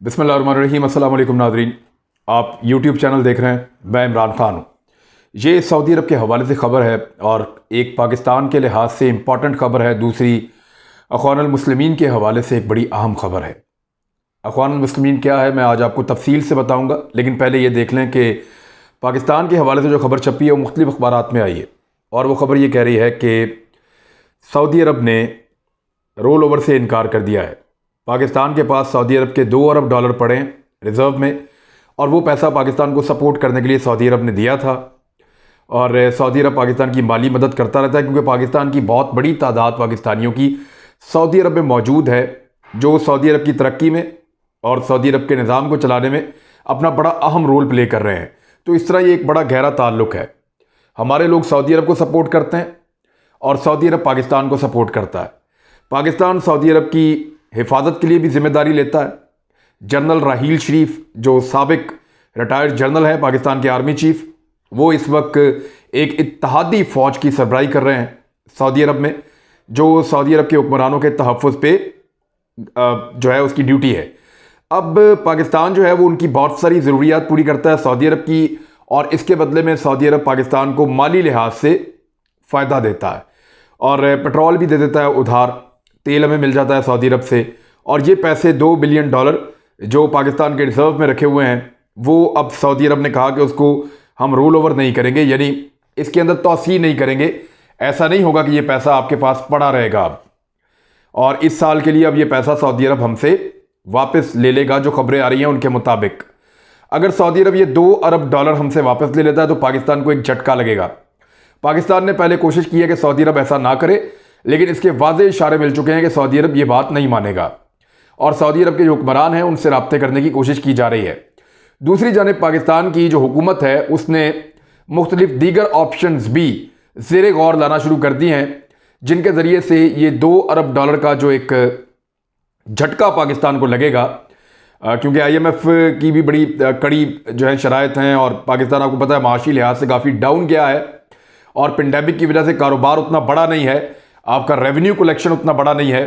बिस्मिल्लाहिर्रहमानिर्रहीम। अस्सलाम वालेकुम नाज़रीन, आप यूट्यूब चैनल देख रहे हैं। मैं इमरान खान हूँ। ये सऊदी अरब के हवाले से ख़बर है और एक पाकिस्तान के लिहाज से इम्पॉर्टेंट ख़बर है, दूसरी अख़वानुल मुस्लिमीन के हवाले से एक बड़ी अहम ख़बर है। अख़वानुल मुस्लिमीन क्या है मैं आज आपको तफसील से बताऊँगा, लेकिन पहले ये देख लें कि पाकिस्तान के हवाले से जो खबर छपी है वो मुख्तलिफ़ अखबारात में आई है और वो ख़बर ये कह रही है कि सऊदी अरब ने रोल ओवर से इनकार कर दिया है। पाकिस्तान के पास सऊदी अरब के 2 अरब डॉलर पड़े हैं रिज़र्व में और वो पैसा पाकिस्तान को सपोर्ट करने के लिए सऊदी अरब ने दिया था। और सऊदी अरब पाकिस्तान की माली मदद करता रहता है क्योंकि पाकिस्तान की बहुत बड़ी तादाद पाकिस्तानियों की सऊदी अरब में मौजूद है, जो सऊदी अरब की तरक्की में और सऊदी अरब के निज़ाम को चलाने में अपना बड़ा अहम रोल प्ले कर रहे हैं। तो इस तरह ये एक बड़ा गहरा ताल्लुक़ है। हमारे लोग सऊदी अरब को सपोर्ट करते हैं और सऊदी अरब पाकिस्तान को सपोर्ट करता है। पाकिस्तान सऊदी अरब की हिफाजत के लिए भी जिम्मेदारी लेता है। जनरल राहील शरीफ जो साबिक रिटायर्ड जनरल है पाकिस्तान के आर्मी चीफ, वो इस वक्त एक इत्तेहादी फ़ौज की सरबराही कर रहे हैं सऊदी अरब में, जो सऊदी अरब के हुक्मरानों के तहफ़्फ़ुज़ पे जो है उसकी ड्यूटी है। अब पाकिस्तान जो है वो उनकी बहुत सारी ज़रूरियात पूरी करता है सऊदी अरब की, और इसके बदले में सऊदी अरब पाकिस्तान को माली लिहाज से फ़ायदा देता है और पेट्रोल भी दे देता है उधार, तेल हमें मिल जाता है सऊदी अरब से। और ये पैसे $2 बिलियन जो पाकिस्तान के रिजर्व में रखे हुए हैं वो अब सऊदी अरब ने कहा कि उसको हम रोल ओवर नहीं करेंगे, यानी इसके अंदर तोसी नहीं करेंगे। ऐसा नहीं होगा कि ये पैसा आपके पास पड़ा रहेगा अब, और इस साल के लिए अब ये पैसा सऊदी अरब हमसे वापस ले लेगा। जो खबरें आ रही हैं उनके मुताबिक अगर सऊदी अरब ये $2 अरब हमसे वापस ले लेता है तो पाकिस्तान को एक झटका लगेगा। पाकिस्तान ने पहले कोशिश की है कि सऊदी अरब ऐसा ना करे, लेकिन इसके वाज़े इशारे मिल चुके हैं कि सऊदी अरब ये बात नहीं मानेगा और सऊदी अरब के जो हुक्मरान हैं उनसे राब्ते करने की कोशिश की जा रही है। दूसरी जानिब पाकिस्तान की जो हुकूमत है उसने मुख्तलिफ दीगर ऑप्शंस भी ज़ेरे गौर लाना शुरू कर दी हैं, जिनके ज़रिए से ये $2 अरब का जो एक झटका पाकिस्तान को लगेगा, क्योंकि IMF की भी बड़ी कड़ी जो है शराइत हैं और पाकिस्तान आपको पता है माशी लिहाज से काफ़ी डाउन गया है और पेंडेमिक की वजह से कारोबार उतना बड़ा नहीं है, आपका रेवेन्यू कलेक्शन उतना बड़ा नहीं है।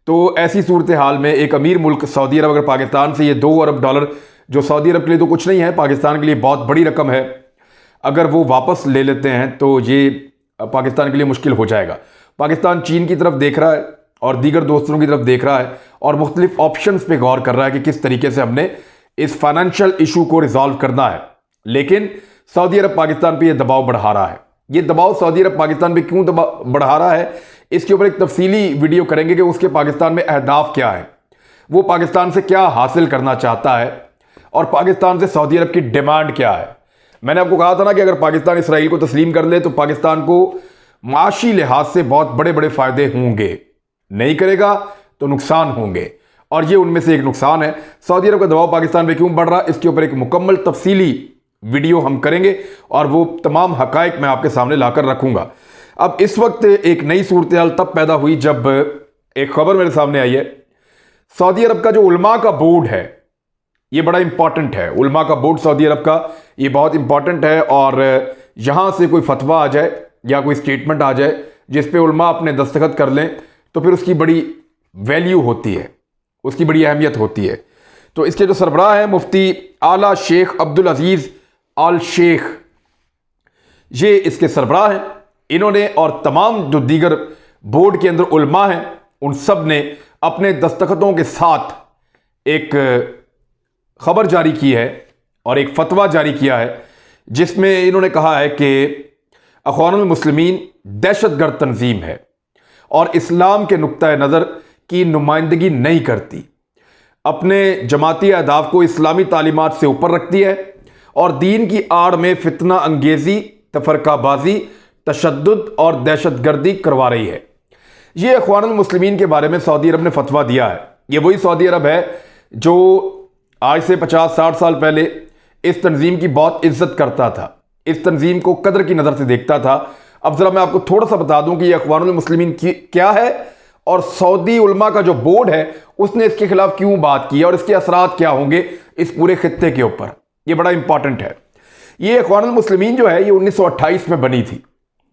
तो ऐसी सूरत हाल में एक अमीर मुल्क सऊदी अरब अगर पाकिस्तान से ये $2 अरब जो सऊदी अरब के लिए तो कुछ नहीं है, पाकिस्तान के लिए बहुत बड़ी रकम है, अगर वो वापस ले लेते हैं तो ये पाकिस्तान के लिए मुश्किल हो जाएगा। पाकिस्तान चीन की तरफ देख रहा है और दीगर दोस्तों की तरफ देख रहा है और मुख्तलिफ ऑप्शंस पे गौर कर रहा है कि किस तरीके से हमने इस फाइनेंशियल इशू को रिजॉल्व करना है। लेकिन सऊदी अरब पाकिस्तान पर यह दबाव बढ़ा रहा है। ये दबाव सऊदी अरब पाकिस्तान पे क्यों बढ़ा रहा है, इसके ऊपर एक तफसीली वीडियो करेंगे कि उसके पाकिस्तान में अहदाफ क्या है, वो पाकिस्तान से क्या हासिल करना चाहता है और पाकिस्तान से सऊदी अरब की डिमांड क्या है। मैंने आपको कहा था ना कि अगर पाकिस्तान इसराइल को तस्लीम कर ले तो पाकिस्तान को माशी लिहाज से बहुत बड़े बड़े फ़ायदे होंगे, नहीं करेगा तो नुकसान होंगे, और ये उनमें से एक नुकसान है। सऊदी अरब का दबाव पाकिस्तान पर क्यों बढ़ रहा है, इसके ऊपर एक मुकम्मल तफसीली वीडियो हम करेंगे और वो तमाम हकायक मैं आपके सामने लाकर रखूंगा। अब इस वक्त एक नई सूरत हाल तब पैदा हुई जब एक खबर मेरे सामने आई है। सऊदी अरब का जो उलमा का बोर्ड है ये बड़ा इंपॉर्टेंट है। उलमा का बोर्ड सऊदी अरब का ये बहुत इंपॉर्टेंट है और यहां से कोई फतवा आ जाए या कोई स्टेटमेंट आ जाए जिस पे उलमा अपने दस्तखत कर लें तो फिर उसकी बड़ी वैल्यू होती है, उसकी बड़ी अहमियत होती है। तो इसके जो सरबराह हैं मुफ्ती आला शेख अब्दुल अजीज़ आल शेख, ये इसके सरबराह हैं। इन्होंने और तमाम जो दीगर बोर्ड के अंदर उलमा हैं उन सब ने अपने दस्तखतों के साथ एक खबर जारी की है और एक फतवा जारी किया है जिसमें इन्होंने कहा है कि अख़वानुल मुस्लिमीन दहशतगर्द तंजीम है और इस्लाम के नुक्ता नज़र की नुमाइंदगी नहीं करती, अपने जमाती अहदाफ को इस्लामी तालीमात से ऊपर रखती है और दीन की आड़ में फितना अंगेजी, तफरकाबाजी, तशद्दुद और दहशतगर्दी करवा रही है। ये अख़वानुल मुस्लिमीन के बारे में सऊदी अरब ने फतवा दिया है। ये वही सऊदी अरब है जो आज से 50-60 साल पहले इस तंजीम की बहुत इज्जत करता था, इस तंजीम को कदर की नज़र से देखता था। अब ज़रा मैं आपको थोड़ा सा बता दूं कि ये अख़वानुल मुस्लिमीन क्या है और सऊदी उलमा का जो बोर्ड है उसने इसके खिलाफ क्यों बात की और इसके असरात क्या होंगे इस पूरे खित्ते के ऊपर। ये बड़ा इंपॉर्टेंट है। ये अख़वानुल मुस्लिमीन जो है ये 1928 में बनी थी।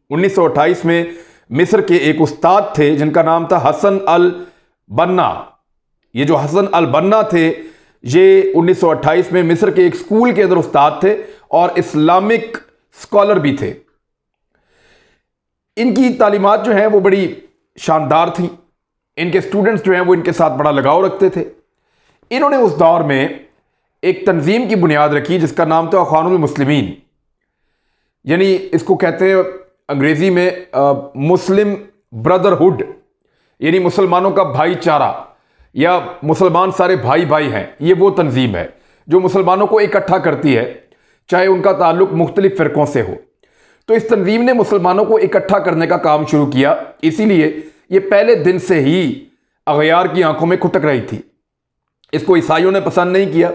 1928 में मिस्र के एक उस्ताद थे जिनका नाम था हसन अल बन्ना। ये जो हसन अल बन्ना थे ये 1928 में मिस्र के एक स्कूल के अंदर उस्ताद थे और इस्लामिक स्कॉलर भी थे। इनकी तालीमात जो हैं वो बड़ी शानदार थी। इनके स्टूडेंट्स जो हैं वो इनके साथ बड़ा लगाव रखते थे। इन्होंने उस दौर में एक तंजीम की बुनियाद रखी जिसका नाम था अख़वानुल मुस्लिमीन, यानी इसको कहते हैं अंग्रेज़ी में मुस्लिम ब्रदरहुड, यानी मुसलमानों का भाईचारा या मुसलमान सारे भाई भाई हैं। ये वो तंजीम है जो मुसलमानों को इकट्ठा करती है, चाहे उनका ताल्लुक मुख्तलिफ फ़िरक़ों से हो। तो इस तंजीम ने मुसलमानों को इकट्ठा करने का काम शुरू किया, इसीलिए ये पहले दिन से ही अगयार की आंखों में खुटक रही थी। इसको ईसाइयों ने पसंद नहीं किया,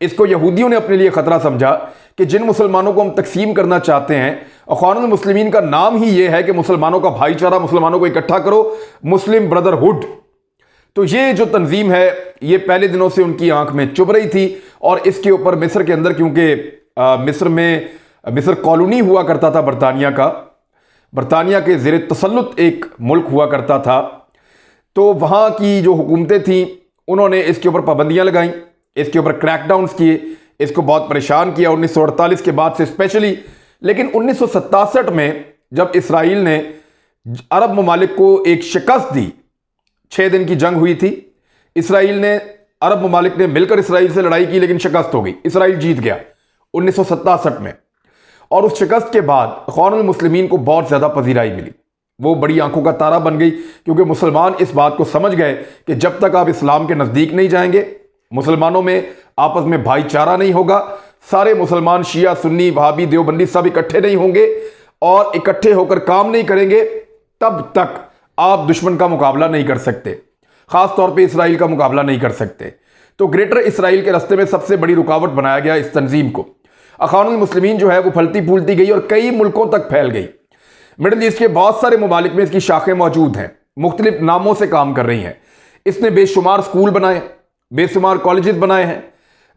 इसको यहूदियों ने अपने लिए ख़तरा समझा कि जिन मुसलमानों को हम तकसीम करना चाहते हैं, अख़वानुल मुस्लिमीन का नाम ही ये है कि मुसलमानों का भाईचारा, मुसलमानों को इकट्ठा करो, मुस्लिम ब्रदरहुड। तो ये जो तंजीम है ये पहले दिनों से उनकी आंख में चुभ रही थी और इसके ऊपर मिस्र के अंदर, क्योंकि मिस्र कॉलोनी हुआ करता था बरतानिया का, बरतानिया के ज़ेर तसल्लुत एक मुल्क हुआ करता था, तो वहाँ की जो हुकूमतें थीं उन्होंने इसके ऊपर पाबंदियाँ लगाईं, इसके ऊपर क्रैकडाउन्स किए, इसको बहुत परेशान किया 1948 के बाद से स्पेशली। लेकिन 1967 में जब इसराइल ने अरब ममालिक को एक शिकस्त दी, 6 दिन की जंग हुई थी, इसराइल ने, अरब ममालिक ने मिलकर इसराइल से लड़ाई की लेकिन शिकस्त हो गई, इसराइल जीत गया 1967 में। और उस शिकस्त के बाद अख़वानुल मुस्लिमीन को बहुत ज़्यादा पजीराई मिली, वो बड़ी आंखों का तारा बन गई, क्योंकि मुसलमान इस बात को समझ गए कि जब तक आप इस्लाम के नज़दीक नहीं जाएंगे, मुसलमानों में आपस में भाईचारा नहीं होगा, सारे मुसलमान शिया सुन्नी वहाबी देवबंदी सब इकट्ठे नहीं होंगे और इकट्ठे होकर काम नहीं करेंगे, तब तक आप दुश्मन का मुकाबला नहीं कर सकते, ख़ास तौर पे इसराइल का मुकाबला नहीं कर सकते। तो ग्रेटर इसराइल के रास्ते में सबसे बड़ी रुकावट बनाया गया इस तंजीम को। अख़वानुल मुस्लिमीन जो है वो फलती फूलती गई और कई मुल्कों तक फैल गई। मिडल ईस्ट के बहुत सारे ममालिक में इसकी शाखें मौजूद हैं, मुख्तलिफ नामों से काम कर रही हैं। इसने बेशुमार स्कूल बनाए, बेशुमार कॉलेजेस बनाए हैं,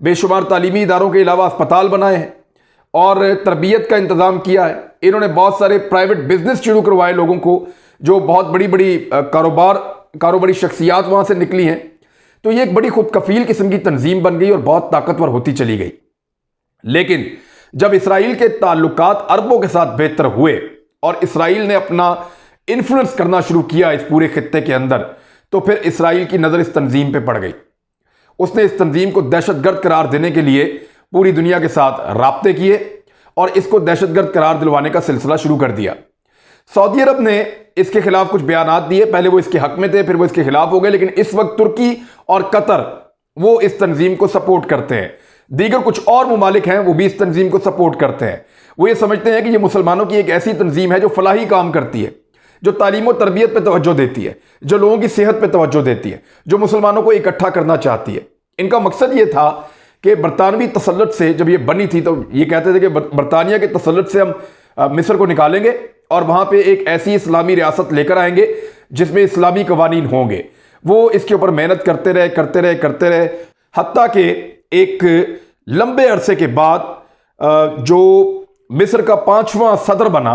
बेशुमार तालीमी इदारों के अलावा अस्पताल बनाए हैं और तरबियत का इंतज़ाम किया है। इन्होंने बहुत सारे प्राइवेट बिजनेस शुरू करवाए लोगों को, जो बहुत बड़ी बड़ी कारोबारी शख्सियात वहाँ से निकली हैं। तो ये एक बड़ी खुद कफील किस्म की तंजीम बन गई और बहुत ताकतवर होती चली गई। लेकिन जब इसराइल के ताल्लुकात अरबों के साथ बेहतर हुए और इसराइल ने अपना इन्फ्लुएंस करना शुरू किया इस पूरे खित्ते के अंदर, तो फिर इसराइल की नज़र इस तंजीम पे पड़ गई। उसने इस तंजीम को दहशतगर्द करार देने के लिए पूरी दुनिया के साथ राब्ते किए और इसको दहशतगर्द करार दिलवाने का सिलसिला शुरू कर दिया। सऊदी अरब ने इसके खिलाफ कुछ बयानात दिए, पहले वो इसके हक में थे, फिर वो इसके खिलाफ हो गए, लेकिन इस वक्त तुर्की और कतर वो इस तंजीम को सपोर्ट करते हैं। दीगर कुछ और ममालिक हैं वो भी इस तंजीम को सपोर्ट करते हैं। वो ये समझते हैं कि ये मुसलमानों की एक ऐसी तंजीम है जो फलाही काम करती है, जो तालीम और तरबियत पे तवज्जो देती है, जो लोगों की सेहत पे तवज्जो देती है, जो मुसलमानों को इकट्ठा करना चाहती है। इनका मकसद ये था कि बरतानवी तसल्लुत से जब ये बनी थी तो ये कहते थे कि बरतानिया के तसल्लुत से हम मिस्र को निकालेंगे और वहाँ पे एक ऐसी इस्लामी रियासत लेकर आएंगे जिसमें इस्लामी कवानीन होंगे। वो इसके ऊपर मेहनत करते रहे, हत्ता कि एक लंबे अरसे के बाद जो मिस्र का 5वां सदर बना,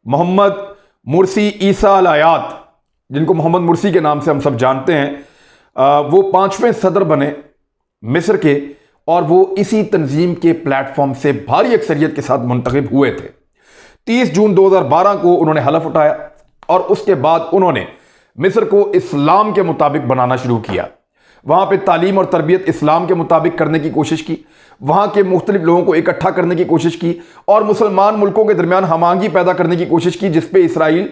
मोहम्मद मुर्सी ईसा अल हयात, जिनको मोहम्मद मुर्सी के नाम से हम सब जानते हैं, वो 5वें सदर बने मिस्र के और वो इसी तंजीम के प्लेटफॉर्म से भारी अक्सरियत के साथ मुंतखब हुए थे। 30 जून 2012 को उन्होंने हलफ उठाया और उसके बाद उन्होंने मिस्र को इस्लाम के मुताबिक बनाना शुरू किया। वहाँ पे तालीम और तरबियत इस्लाम के मुताबिक करने की कोशिश की, वहाँ के मुख्तलिफ लोगों को इकट्ठा करने की कोशिश की और मुसलमान मुल्कों के दरमियान हमांगी पैदा करने की कोशिश की, जिसपे इसराइल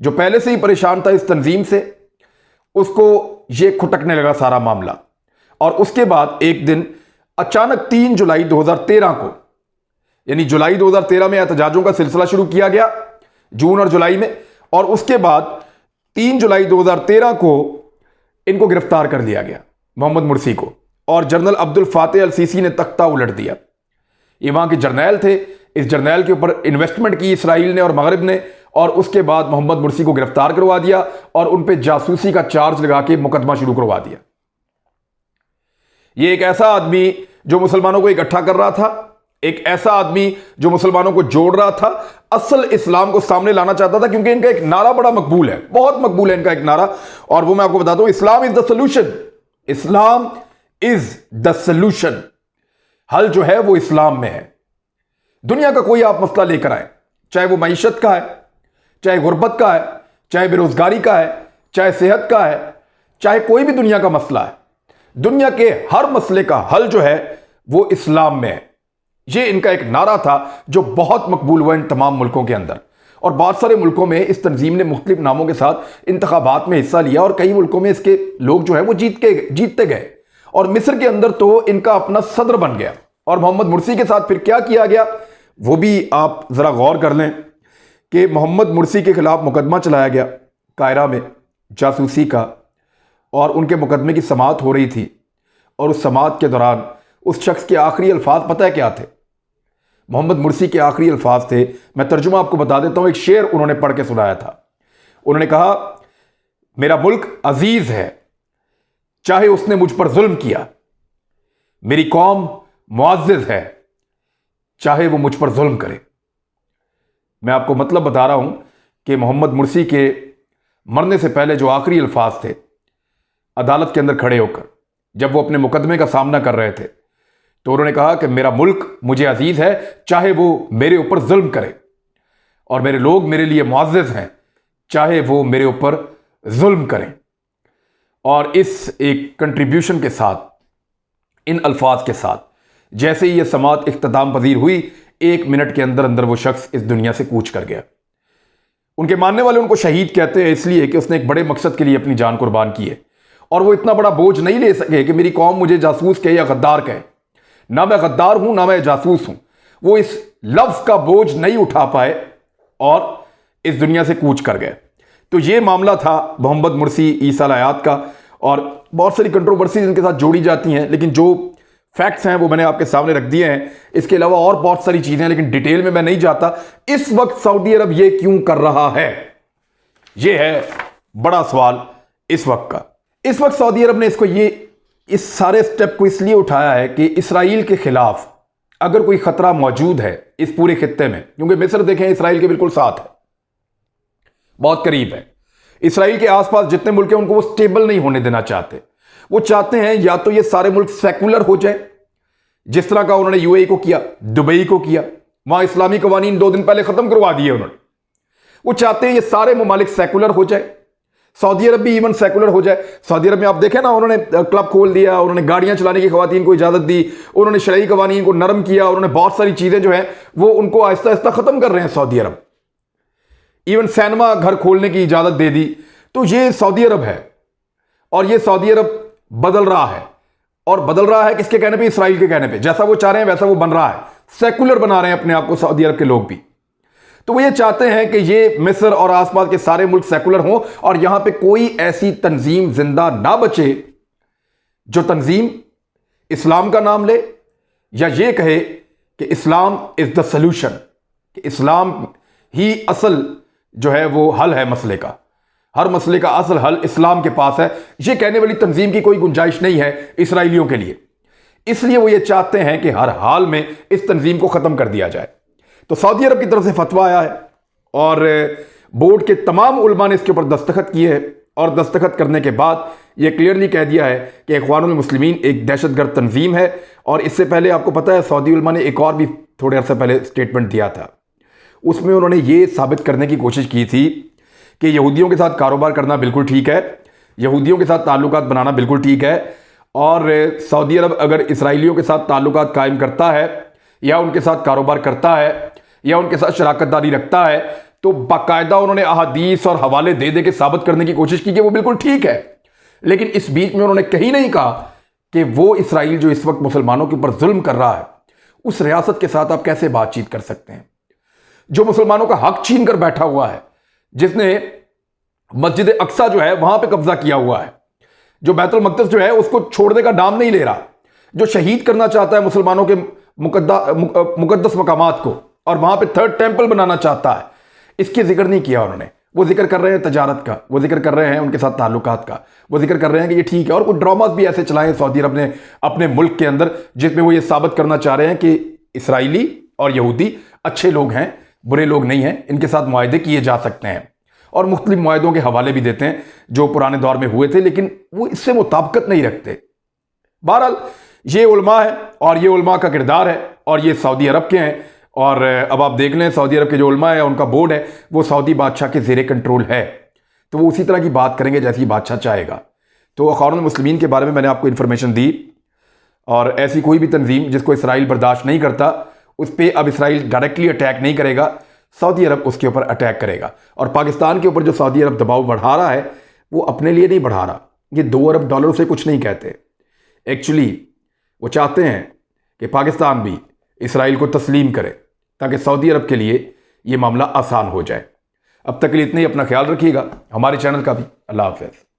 जो पहले से ही परेशान था इस तंजीम से, उसको ये खुटकने लगा सारा मामला। और उसके बाद एक दिन अचानक 3 जुलाई 2013 को, यानी जुलाई 2013 में एहतजाजों का सिलसिला शुरू किया गया, जून और जुलाई में, और उसके बाद 3 जुलाई 2013 को इनको गिरफ्तार कर लिया गया, मोहम्मद मुर्सी को, और जनरल अब्दुल फातेह अल सीसी ने तख्ता उलट दिया। ये वहाँ के जर्नैल थे, इस जर्नैल के ऊपर इन्वेस्टमेंट की इसराइल ने और मगरब ने, और उसके बाद मोहम्मद मुर्सी को गिरफ्तार करवा दिया और उन पर जासूसी का चार्ज लगा के मुकदमा शुरू करवा दिया। ये एक ऐसा आदमी जो मुसलमानों को इकट्ठा कर रहा था, एक ऐसा आदमी जो मुसलमानों को जोड़ रहा था, असल इस्लाम को सामने लाना चाहता था, क्योंकि इनका एक नारा बड़ा मकबूल है, बहुत मकबूल है इनका एक नारा, और वो मैं आपको बताता हूं, Islam is the solution, Islam is the solution. हल जो है वो इस्लाम में है। दुनिया का कोई आप मसला लेकर आए, चाहे वो मईशत का है, चाहे गुर्बत का है, चाहे बेरोजगारी का है, चाहे सेहत का है, चाहे कोई भी दुनिया का मसला है, दुनिया के हर मसले का हल जो है वो इस्लाम में है। ये इनका एक नारा था जो बहुत मकबूल हुआ इन तमाम मुल्कों के अंदर, और बहुत सारे मुल्कों में इस तंजीम ने मुख्तलिफ नामों के साथ इंतखाबात में हिस्सा लिया, और कई मुल्कों में इसके लोग जो है वो जीतते गए, और मिस्र के अंदर तो इनका अपना सदर बन गया। और मोहम्मद मुर्सी के साथ फिर क्या किया गया वो भी आप ज़रा गौर कर लें कि मोहम्मद मुर्सी के खिलाफ मुकदमा चलाया गया कायरा में जासूसी का, और उनके मुकदमे की समाअत हो रही थी, और उस समाअत के दौरान उस शख्स के आखिरी अल्फाज पता है क्या थे? मोहम्मद मुर्सी के आखिरी अल्फाज थे, मैं तर्जुमा आपको बता देता हूं, एक शेर उन्होंने पढ़ के सुनाया था। उन्होंने कहा, मेरा मुल्क अजीज है चाहे उसने मुझ पर जुल्म किया, मेरी कौम मुअज़्ज़िज़ है चाहे वो मुझ पर जुल्म करे। मैं आपको मतलब बता रहा हूं कि मोहम्मद मुर्सी के मरने से पहले जो आखिरी अल्फाज थे अदालत के अंदर खड़े होकर, जब वो अपने मुकदमे का सामना कर रहे थे, तो उन्होंने कहा कि मेरा मुल्क मुझे अजीज है चाहे वो मेरे ऊपर जुल्म करे, और मेरे लोग मेरे लिए मुअज़्ज़िज़ हैं चाहे वो मेरे ऊपर जुल्म करें। और इस एक कंट्रीब्यूशन के साथ, इन अल्फाज के साथ, जैसे ही यह समाअत इख्तिताम पजीर हुई, 1 मिनट के अंदर अंदर वो शख्स इस दुनिया से कूच कर गया। उनके मानने वाले उनको शहीद कहते हैं इसलिए कि उसने एक बड़े मकसद के लिए अपनी जान कुर्बान की है, और वो इतना बड़ा बोझ नहीं ले सके कि मेरी कौम मुझे जासूस कहे या गद्दार कहे। ना मैं गद्दार हूं ना मैं जासूस हूं। वो इस लफ्ज का बोझ नहीं उठा पाए और इस दुनिया से कूच कर गए। तो ये मामला था मोहम्मद मुर्सी ईसा अलहयात का, और बहुत सारी कंट्रोवर्सीज इनके साथ जोड़ी जाती हैं, लेकिन जो फैक्ट्स हैं वो मैंने आपके सामने रख दिए हैं। इसके अलावा और बहुत सारी चीजें हैं, लेकिन डिटेल में मैं नहीं जाता। इस वक्त सऊदी अरब ये क्यों कर रहा है, ये है बड़ा सवाल इस वक्त का। इस वक्त सऊदी अरब ने इस सारे स्टेप को इसलिए उठाया है कि इसराइल के खिलाफ अगर कोई खतरा मौजूद है इस पूरे खित्ते में, क्योंकि मिस्र देखें इसराइल के बिल्कुल साथ है, बहुत करीब है। इसराइल के आसपास जितने मुल्क हैं उनको वो स्टेबल नहीं होने देना चाहते। वो चाहते हैं या तो ये सारे मुल्क सेकुलर हो जाए, जिस तरह का उन्होंने यूएई को किया, दुबई को किया, वहां इस्लामी कवानीन 2 दिन पहले खत्म करवा दिए उन्होंने। वो चाहते हैं ये सारे ममालिक सेकुलर हो जाए, सऊदी अरब भी इवन सेकुलर हो जाए। सऊदी अरब में आप देखें ना, उन्होंने क्लब खोल दिया, उन्होंने गाड़ियां चलाने की खवातीन को इजाजत दी, उन्होंने शरई कवानीन को नरम किया, उन्होंने बहुत सारी चीजें जो है वो उनको आहिस्ता आहिस्ता खत्म कर रहे हैं सऊदी अरब। इवन सिनेमा घर खोलने की इजाजत दे दी। तो ये सऊदी अरब है, और ये सऊदी अरब बदल रहा है, और बदल रहा है किसके कहने पे? इसराइल के कहने पे। जैसा वो चाह रहे हैं वैसा वो बन रहा है, सेकुलर बना रहे हैं अपने आप को सऊदी अरब के लोग भी। तो वो ये चाहते हैं कि ये मिस्र और आसपास के सारे मुल्क सेकुलर हों, और यहां पे कोई ऐसी तंजीम जिंदा ना बचे जो तंजीम इस्लाम का नाम ले, या ये कहे कि इस्लाम इज द सोल्यूशन, कि इस्लाम ही असल जो है वो हल है मसले का, हर मसले का असल हल इस्लाम के पास है। ये कहने वाली तंजीम की कोई गुंजाइश नहीं है इसराइलियों के लिए। इसलिए वो ये चाहते हैं कि हर हाल में इस तंजीम को ख़त्म कर दिया जाए। तो सऊदी अरब की तरफ से फतवा आया है, और बोर्ड के तमाम उलमा ने इसके ऊपर दस्तखत किए हैं, और दस्तखत करने के बाद ये क्लियरली कह दिया है कि इख्वानुल मुस्लिमीन एक दहशतगर्द तंजीम है। और इससे पहले आपको पता है सऊदी उलमा ने एक और भी थोड़े अर्से पहले स्टेटमेंट दिया था, उसमें उन्होंने ये साबित करने की कोशिश की थी कि यहूदियों के साथ कारोबार करना बिल्कुल ठीक है, यहूदियों के साथ ताल्लुकात बनाना बिल्कुल ठीक है, और सऊदी अरब अगर इसराइलियों के साथ ताल्लुकात कायम करता है या उनके साथ कारोबार करता है या उनके साथ शराकतदारी रखता है, तो बाकायदा उन्होंने अहादीस और हवाले दे दे के साबित करने की कोशिश की कि वो बिल्कुल ठीक है। लेकिन इस बीच में उन्होंने कहीं नहीं कहा कि वो इसराइल जो इस वक्त मुसलमानों के ऊपर जुल्म कर रहा है, उस रियासत के साथ आप कैसे बातचीत कर सकते हैं जो मुसलमानों का हक छीन कर बैठा हुआ है, जिसने मस्जिद अक्सा जो है वहां पे कब्जा किया हुआ है, जो बैतुल मक़दिस जो है उसको छोड़ने का नाम नहीं ले रहा, जो शहीद करना चाहता है मुसलमानों के मुकद्दस मकामात को, और वहां पे 3rd टेंपल बनाना चाहता है। इसके जिक्र नहीं किया उन्होंने। वो जिक्र कर रहे हैं तजारत का, वो जिक्र कर रहे हैं उनके साथ ताल्लुकात का, वो जिक्र कर रहे हैं कि ये ठीक है। और कुछ ड्रामास भी ऐसे चलाए सऊदी अरब ने अपने मुल्क के अंदर, जिसमें वो ये साबित करना चाह रहे हैं कि इसराइली और यहूदी अच्छे लोग हैं, बुरे लोग नहीं हैं, इनके साथ मुआहदे किए जा सकते हैं, और मुख्तलिफ मुआहदों के हवाले भी देते हैं जो पुराने दौर में हुए थे, लेकिन वो इससे मुताबिकत नहीं रखते। बहरहाल ये उलमा है और ये उलमा का किरदार है और ये सऊदी अरब के हैं। और अब आप देख लें सऊदी अरब के जो उलमा है उनका बोर्ड है वो सऊदी बादशाह के ज़ेरे कंट्रोल है, तो वो उसी तरह की बात करेंगे जैसी बादशाह चाहेगा। तो अख़वानुल मुस्लिमीन के बारे में मैंने आपको इन्फॉर्मेशन दी, और ऐसी कोई भी तंजीम जिसको इसराइल बर्दाश्त नहीं करता उस पर अब इसराइल डायरेक्टली अटैक नहीं करेगा, सऊदी अरब उसके ऊपर अटैक करेगा। और पाकिस्तान के ऊपर जो सऊदी अरब दबाव बढ़ा रहा है वो अपने लिए नहीं बढ़ा रहा, ये $2 अरब से कुछ नहीं कहते। एक्चुअली वो चाहते हैं कि पाकिस्तान भी इसराइल को तस्लीम करे ताकि सऊदी अरब के लिए ये मामला आसान हो जाए। अब तक के लिए इतना ही, अपना ख्याल रखिएगा, हमारे चैनल का भी। अल्लाह हाफ़िज़।